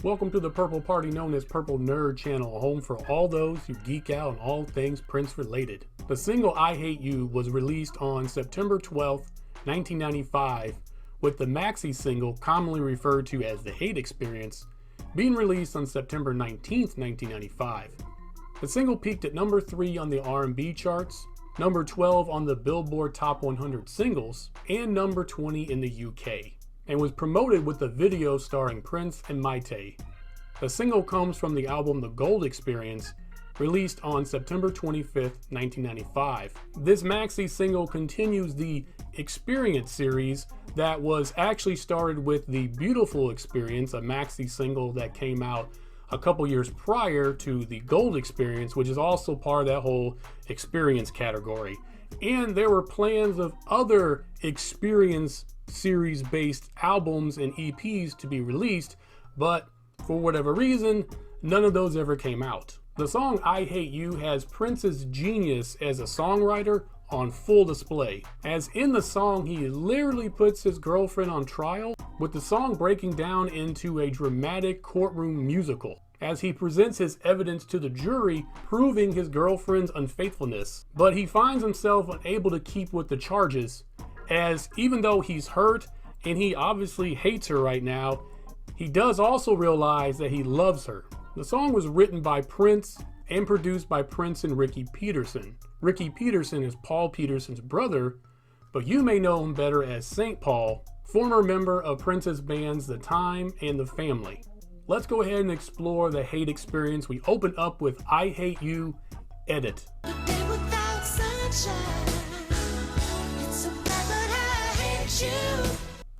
Welcome to the Purple Party known as Purple Nerd Channel, home for all those who geek out on all things Prince related. The single I Hate You was released on September 12th, 1995, with the maxi single, commonly referred to as the Hate Experience, being released on September 19th, 1995. The single peaked at number 3 on the R&B charts, number 12 on the Billboard Top 100 Singles, and number 20 in the UK, and was promoted with a video starring Prince and Maite. The single comes from the album The Gold Experience, released on September 25th, 1995. This maxi single continues the Experience series that was actually started with the Beautiful Experience, a maxi single that came out a couple years prior to the Gold Experience, which is also part of that whole Experience category. And there were plans of other Experience series based albums and EPs to be released, but for whatever reason, none of those ever came out. The song I Hate You has Prince's genius as a songwriter on full display, as in the song he literally puts his girlfriend on trial, with the song breaking down into a dramatic courtroom musical as he presents his evidence to the jury proving his girlfriend's unfaithfulness. But he finds himself unable to keep with the charges, as even though he's hurt and he obviously hates her right now, he does also realize that he loves her. The song was written by Prince and produced by Prince and Ricky Peterson. Ricky Peterson is Paul Peterson's brother, but you may know him better as St. Paul, former member of Prince's bands The Time and The Family. Let's go ahead and explore the Hate Experience. We open up with I Hate You, Edit.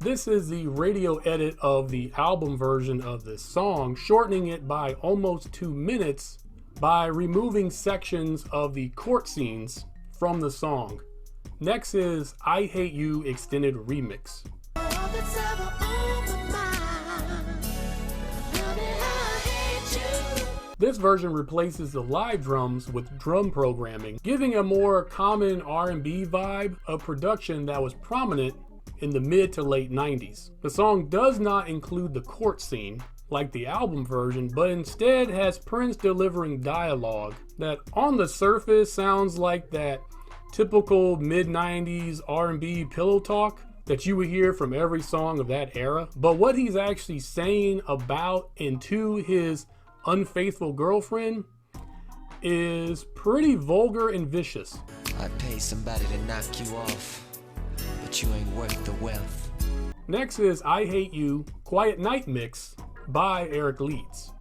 This is the radio edit of the album version of this song, shortening it by almost 2 minutes by removing sections of the court scenes from the song. Next is I Hate You Extended Remix. This version replaces the live drums with drum programming, giving a more common R&B vibe of production that was prominent in the mid to late 90s. The song does not include the court scene like the album version, but instead has Prince delivering dialogue that on the surface sounds like that typical mid-90s R&B pillow talk that you would hear from every song of that era. But what he's actually saying about and to his unfaithful girlfriend is pretty vulgar and vicious. I'd pay somebody to knock you off, but you ain't worth the wealth. Next is I Hate You Quiet Night Mix by Eric Leeds.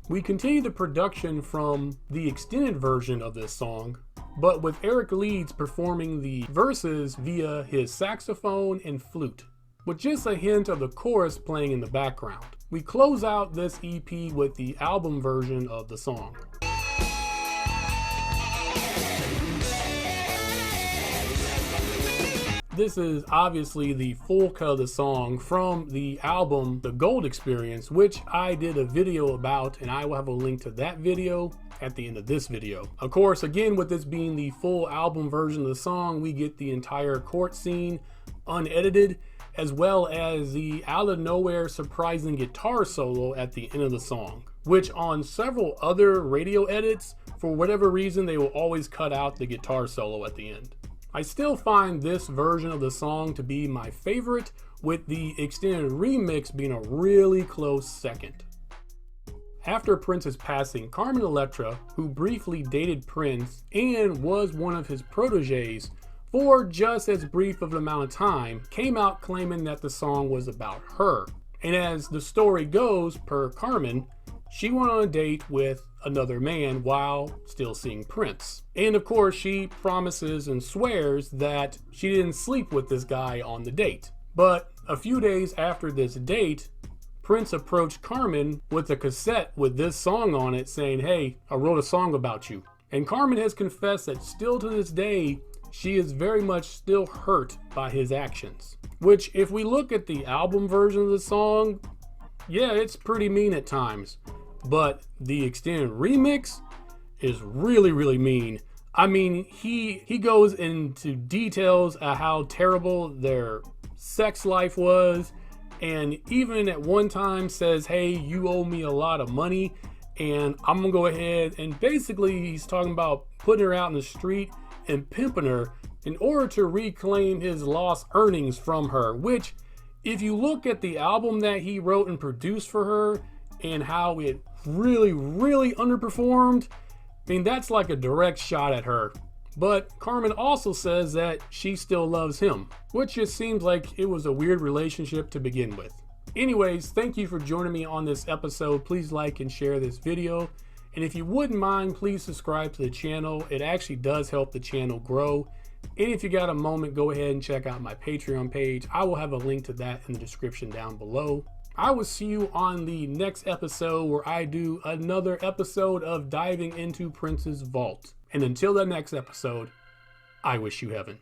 We continue the production from the extended version of this song, but with Eric Leeds performing the verses via his saxophone and flute, with just a hint of the chorus playing in the background. We close out this EP with the album version of the song. This is obviously the full cut of the song from the album The Gold Experience, which I did a video about, and I will have a link to that video at the end of this video. Of course, again, with this being the full album version of the song, we get the entire court scene unedited, as well as the out of nowhere surprising guitar solo at the end of the song, which on several other radio edits, for whatever reason, they will always cut out the guitar solo at the end. I still find this version of the song to be my favorite, with the extended remix being a really close second. After Prince's passing, Carmen Electra, who briefly dated Prince and was one of his proteges for just as brief of an amount of time, came out claiming that the song was about her. And as the story goes, per Carmen, she went on a date with another man while still seeing Prince. And of course, she promises and swears that she didn't sleep with this guy on the date. But a few days after this date, Prince approached Carmen with a cassette with this song on it saying, "Hey, I wrote a song about you." And Carmen has confessed that still to this day, she is very much still hurt by his actions. Which, if we look at the album version of the song, yeah, it's pretty mean at times. But the extended remix is really, really mean. I mean, he goes into details of how terrible their sex life was, and even at one time says, hey, you owe me a lot of money, and I'm gonna go ahead, and basically he's talking about putting her out in the street and pimping her in order to reclaim his lost earnings from her, which, if you look at the album that he wrote and produced for her and how it really, really underperformed, I mean, that's like a direct shot at her. But Carmen also says that she still loves him, which just seems like it was a weird relationship to begin with. Anyways, thank you for joining me on this episode. Please like and share this video. And if you wouldn't mind, please subscribe to the channel. It actually does help the channel grow. And if you got a moment, go ahead and check out my Patreon page. I will have a link to that in the description down below. I will see you on the next episode where I do another episode of diving into Prince's vault. And until the next episode, I wish you heaven.